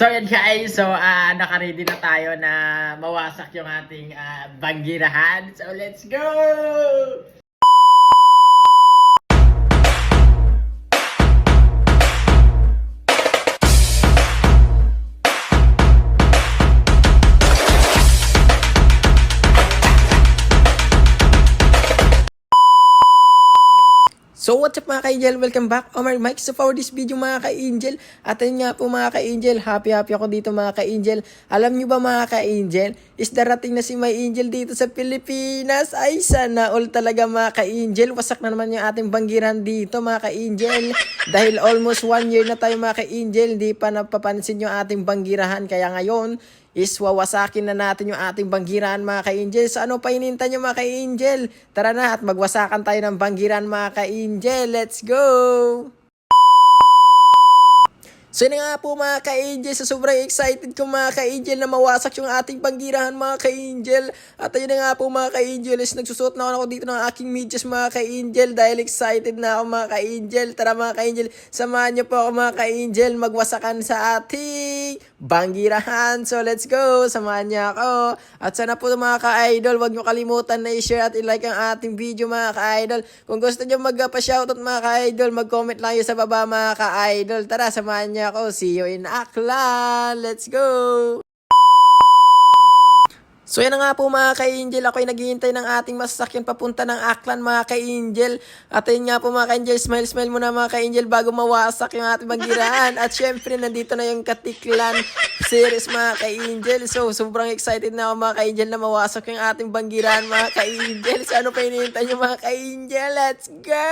So yan guys, so naka-ready na tayo na mawasak yung ating banggirahan. So let's go! So what's up mga ka-angel? Welcome back. Omar Mike. So for this video mga ka-angel, at ayun nga po mga ka-angel, happy ako dito mga ka-angel. Alam nyo ba mga ka-angel, is darating na si My Angel dito sa Pilipinas. Ay sana all talaga mga ka-angel. Wasak na naman yung ating banggiran dito mga ka-angel. Dahil almost 1 year na tayo mga ka-angel, di pa napapansin yung ating banggirahan. Kaya ngayon, is wawasakin na natin yung ating banggiran mga ka-angel. So ano pa hinihintay nyo mga ka-angel? Tara na at magwasakan tayo ng banggiran mga ka-angel. Let's go! So yun nga po mga ka-angel, so sobrang excited ko mga ka-angel na mawasak yung ating banggirahan mga ka-angel. At ayun na nga po mga ka-angel, is nagsusuot na ako dito ng aking medyas mga ka-angel dahil excited na ako mga ka-angel. Tara mga ka-angel, samahan niyo po ako mga ka-angel magwasakan sa ating banggirahan. So let's go, samahan niyo ako. At sana po mga ka-idol, huwag niyo kalimutan na i-share at i-like ang ating video mga ka-idol. Kung gusto niyo magpa-shoutout mga ka-idol, mag-comment lang yun sa baba mga ka-idol. Tara, samahan niyo ako. See you in Aklan. Let's go! So yan na nga po mga ka-angel, ako'y naghihintay ng ating masasakyan papunta ng Aklan mga ka-angel. At ayun nga po mga ka-angel, smile muna mga ka-angel bago mawasak yung ating banggirahan. At syempre nandito na yung Katiklan series mga ka-angel. So sobrang excited na ako mga ka-angel na mawasak yung ating banggirahan mga ka-angel. So ano pa hinihintay nyo mga ka-angel? Let's go!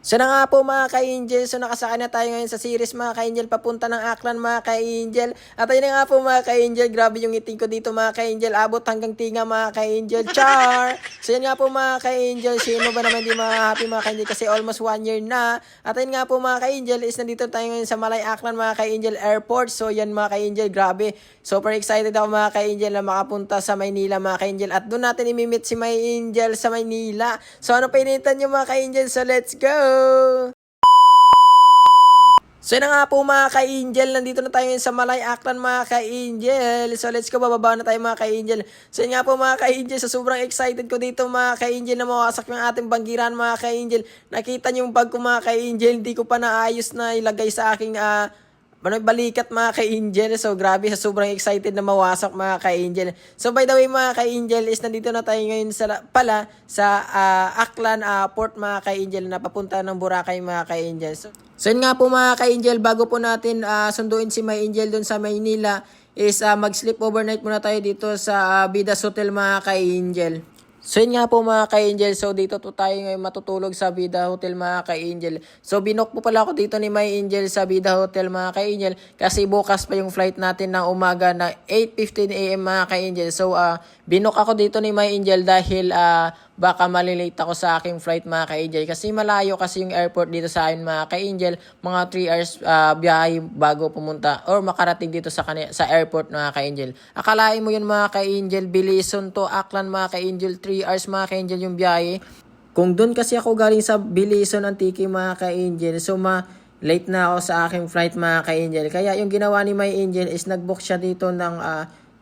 So na nga po mga ka-angel, so nakasakay na tayo ngayon sa series mga ka-angel papunta ng Aklan mga ka-angel. At ayun na nga po mga ka-angel, grabe yung ngiting ko dito mga ka-angel, abot hanggang tinga mga ka-angel, char! So yan nga po mga ka-angel, sino ba naman di mga happy mga ka-angel kasi almost 1 year na. At ayun nga po mga ka-angel, is nandito tayo ngayon sa Malay Aklan mga ka-angel airport. So yan mga ka-angel, grabe, super excited ako mga ka-angel na makapunta sa Maynila mga ka-angel. At doon natin imimit si My Angel sa Maynila. So ano pa initan nyo mga ka-angel, so let's go! So yun na nga po mga ka-angel, nandito na tayo sa Malay Aklan mga ka-angel. So let's go, bababa na tayo mga ka-angel. So yun nga po mga ka-angel, so sobrang excited ko dito mga ka-angel na mawasak yung ating banggiran mga ka-angel. Nakita nyo yung bag ko mga ka-angel, hindi ko pa naayos na ilagay sa aking balikat mga ka-angel. So grabe, sobrang excited na mawasak mga ka-angel. So by the way mga ka-angel, is nandito na tayo ngayon sa Aklan Port mga ka-angel na papunta ng Boracay mga ka-angel. So yun nga po mga ka-angel, bago po natin sunduin si My Angel doon sa Maynila, is mag-sleep overnight muna tayo dito sa Vidas Hotel mga ka-angel. So yun nga po mga ka-angel, so dito to tayo ngayon matutulog sa Vida Hotel mga ka-angel. So binook po pala ako dito ni My Angel sa Vida Hotel mga ka-angel kasi bukas pa yung flight natin ng umaga na 8:15 AM mga ka-angel. So binook ako dito ni My Angel dahil baka malilate ako sa aking flight mga ka-angel kasi malayo kasi yung airport dito sa akin mga ka-angel, mga 3 hours biyahe bago pumunta or makarating dito sa airport mga ka-angel. Akalain mo yun mga ka-angel, Bilisan to Aklan mga ka-angel, 3 hours mga ka-angel yung biyahe. Kung doon kasi ako galing sa Bilisan Antique mga ka-angel, so late na ako sa aking flight mga ka-angel. Kaya yung ginawa ni My Angel is nag-book siya dito ng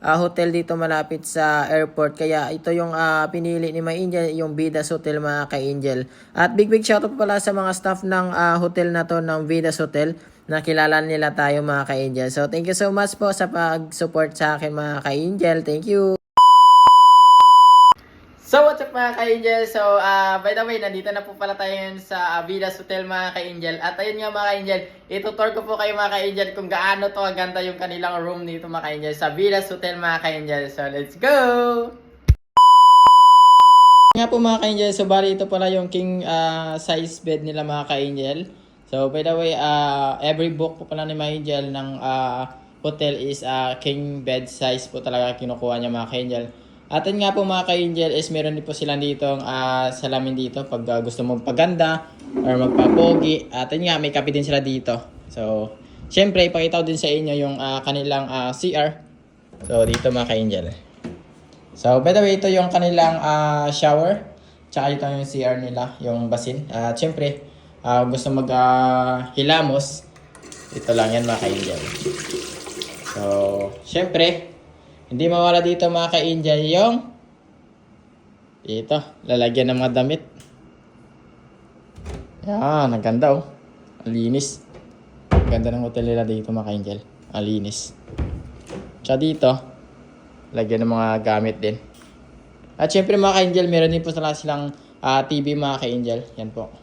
hotel dito malapit sa airport. Kaya ito yung pinili ni My Angel, yung Vidas Hotel mga ka-angel. At big shoutout pala sa mga staff ng hotel na to ng Vidas Hotel. Nakilala nila tayo mga ka-angel. So thank you so much po sa pag-support sa akin mga ka-angel. Thank you. So what's up mga ka-angel? So by the way, nandito na po pala tayo ngayon sa Vidas Hotel mga ka-angel. At ayun nga mga ka-angel, itutur ko po kayo mga ka-angel kung gaano to kaganda yung kanilang room dito mga ka-angel sa Vidas Hotel mga ka-angel. So let's go! Nga po mga ka-angel, so bali ito pala yung king size bed nila mga ka-angel. So by the way, every book po pala ni My Angel ng hotel is king bed size po talaga kinukuha niya mga ka-angel. At yun nga po mga ka-angel is meron din po silang ditong salamin dito pag gusto mong paganda or magpapogi. At yun nga, may kape din sila dito. So syempre ipakita ko din sa inyo yung kanilang CR. So dito mga ka-angel. So by the way, ito yung kanilang shower. Tsaka ito yung CR nila, yung basin. At syempre gusto hilamos, Ito lang yan mga ka-angel. So, syempre, hindi mawala dito mga ka-angel yung ito, lalagyan ng mga damit. Yan, ang ganda oh. Ang linis. Ang ganda ng hotel nila dito mga ka-angel. Ang linis. Tsaka dito, lagyan ng mga gamit din. At syempre mga ka-angel, meron din po silang TV mga ka-angel. Yan po.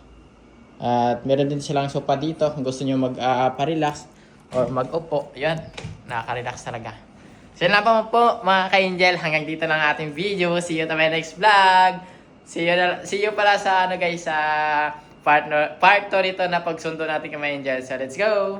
At meron din silang sofa dito. Kung gusto nyo mag-relax or mag-upo. Yan, nakaka-relax talaga. So yun lang po mga ka-angel. Hanggang dito lang ating video. See you to my next vlog. See you pala sa ano guys, sa part 2 nito na pagsundo natin kay mga angel. So let's go!